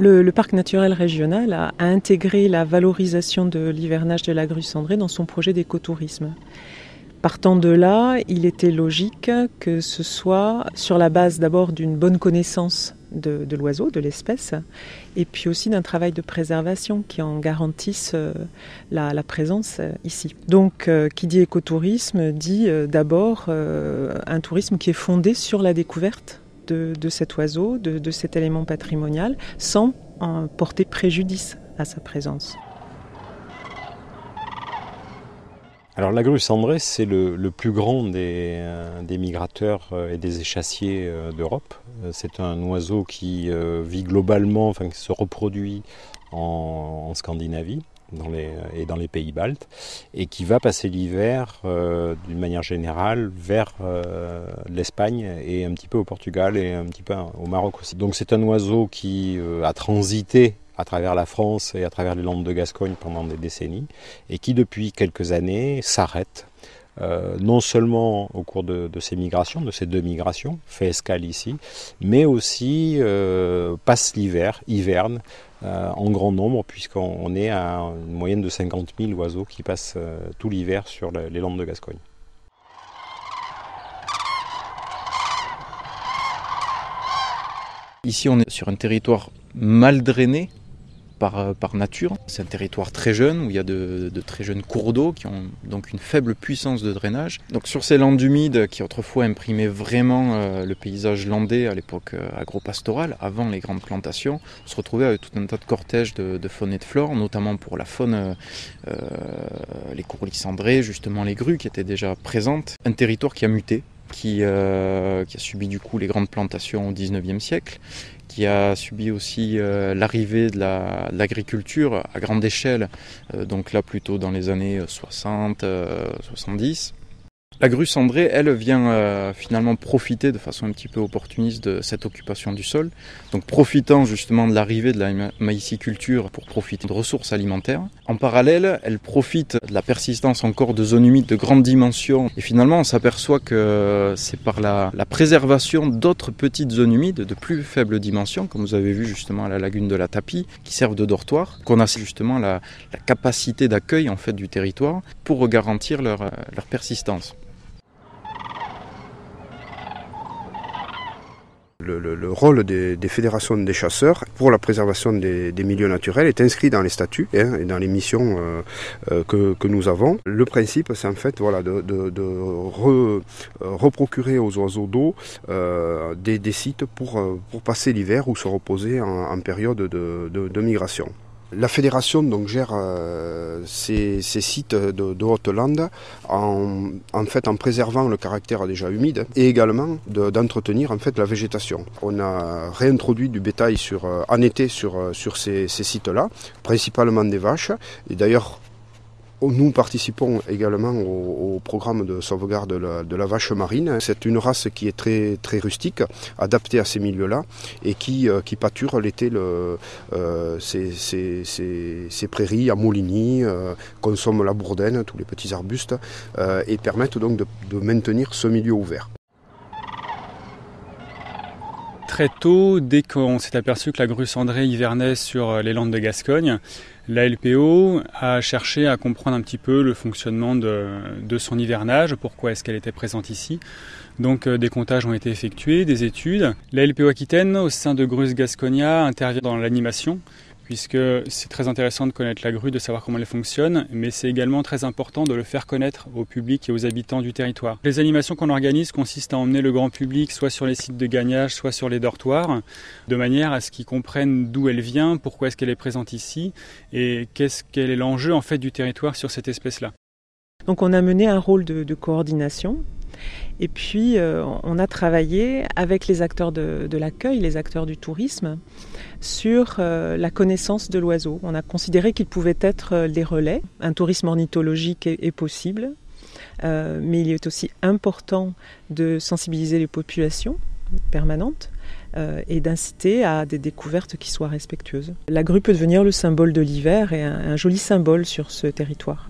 Le parc naturel régional a intégré la valorisation de l'hivernage de la grue cendrée dans son projet d'écotourisme. Partant de là, il était logique que ce soit sur la base d'abord d'une bonne connaissance de l'oiseau, de l'espèce, et puis aussi d'un travail de préservation qui en garantisse la présence ici. Donc, qui dit écotourisme dit d'abord un tourisme qui est fondé sur la découverte de cet oiseau, de cet élément patrimonial, sans porter préjudice à sa présence. Alors la grue cendrée, c'est le plus grand des migrateurs et des échassiers d'Europe. C'est un oiseau qui vit globalement, qui se reproduit en Scandinavie et dans les pays baltes, et qui va passer l'hiver d'une manière générale vers l'Espagne et un petit peu au Portugal et un petit peu au Maroc aussi. Donc c'est un oiseau qui a transité à travers la France et à travers les Landes de Gascogne pendant des décennies, et qui depuis quelques années s'arrête, non seulement au cours de ces migrations, de ces deux migrations, fait escale ici, mais aussi passe l'hiver, hiverne, en grand nombre, puisqu'on est à une moyenne de 50 000 oiseaux qui passent tout l'hiver sur les Landes de Gascogne. Ici, on est sur un territoire mal drainé par nature. C'est un territoire très jeune où il y a de très jeunes cours d'eau qui ont donc une faible puissance de drainage. Donc sur ces landes humides qui autrefois imprimaient vraiment le paysage landais à l'époque agro-pastorale, avant les grandes plantations, on se retrouvait avec tout un tas de cortèges de faune et de flore, notamment pour la faune, les courlis cendrés, justement les grues qui étaient déjà présentes. Un territoire qui a muté, qui a subi du coup les grandes plantations au XIXe siècle, qui a subi aussi l'arrivée de l'agriculture à grande échelle, donc là plutôt dans les années 60, 70. La grue cendrée, elle, vient finalement profiter de façon un petit peu opportuniste de cette occupation du sol, donc profitant justement de l'arrivée de la maïsiculture pour profiter de ressources alimentaires. En parallèle, elle profite de la persistance encore de zones humides de grande dimension, et finalement on s'aperçoit que c'est par la préservation d'autres petites zones humides de plus faible dimension, comme vous avez vu justement à la lagune de la Tapie, qui servent de dortoir, qu'on a justement la capacité d'accueil en fait du territoire pour garantir leur persistance. Le rôle des fédérations des chasseurs pour la préservation des milieux naturels est inscrit dans les statuts et dans les missions que nous avons. Le principe, c'est en fait de reprocurer aux oiseaux d'eau des sites pour passer l'hiver ou se reposer en période de migration. La fédération donc gère ces sites de Haute-Lande en préservant le caractère déjà humide et également d'entretenir en fait la végétation. On a réintroduit du bétail en été sur ces sites-là, principalement des vaches, et d'ailleurs nous participons également au programme de sauvegarde de la vache marine. C'est une race qui est très, très rustique, adaptée à ces milieux-là et qui pâture l'été ces prairies à Moligny, consomment la bourdaine, tous les petits arbustes, et permettent donc de maintenir ce milieu ouvert. Très tôt, dès qu'on s'est aperçu que la grue cendrée hivernait sur les Landes de Gascogne, la LPO a cherché à comprendre un petit peu le fonctionnement de son hivernage, pourquoi est-ce qu'elle était présente ici. Donc des comptages ont été effectués, des études. La LPO Aquitaine, au sein de Grus Gasconia, intervient dans l'animation, puisque c'est très intéressant de connaître la grue, de savoir comment elle fonctionne, mais c'est également très important de le faire connaître au public et aux habitants du territoire. Les animations qu'on organise consistent à emmener le grand public soit sur les sites de gagnage, soit sur les dortoirs, de manière à ce qu'ils comprennent d'où elle vient, pourquoi est-ce qu'elle est présente ici, et quel est l'enjeu en fait du territoire sur cette espèce-là. Donc on a mené un rôle de coordination. Et puis, on a travaillé avec les acteurs de l'accueil, les acteurs du tourisme, sur la connaissance de l'oiseau. On a considéré qu'ils pouvaient être les relais. Un tourisme ornithologique est possible, mais il est aussi important de sensibiliser les populations permanentes et d'inciter à des découvertes qui soient respectueuses. La grue peut devenir le symbole de l'hiver et un joli symbole sur ce territoire.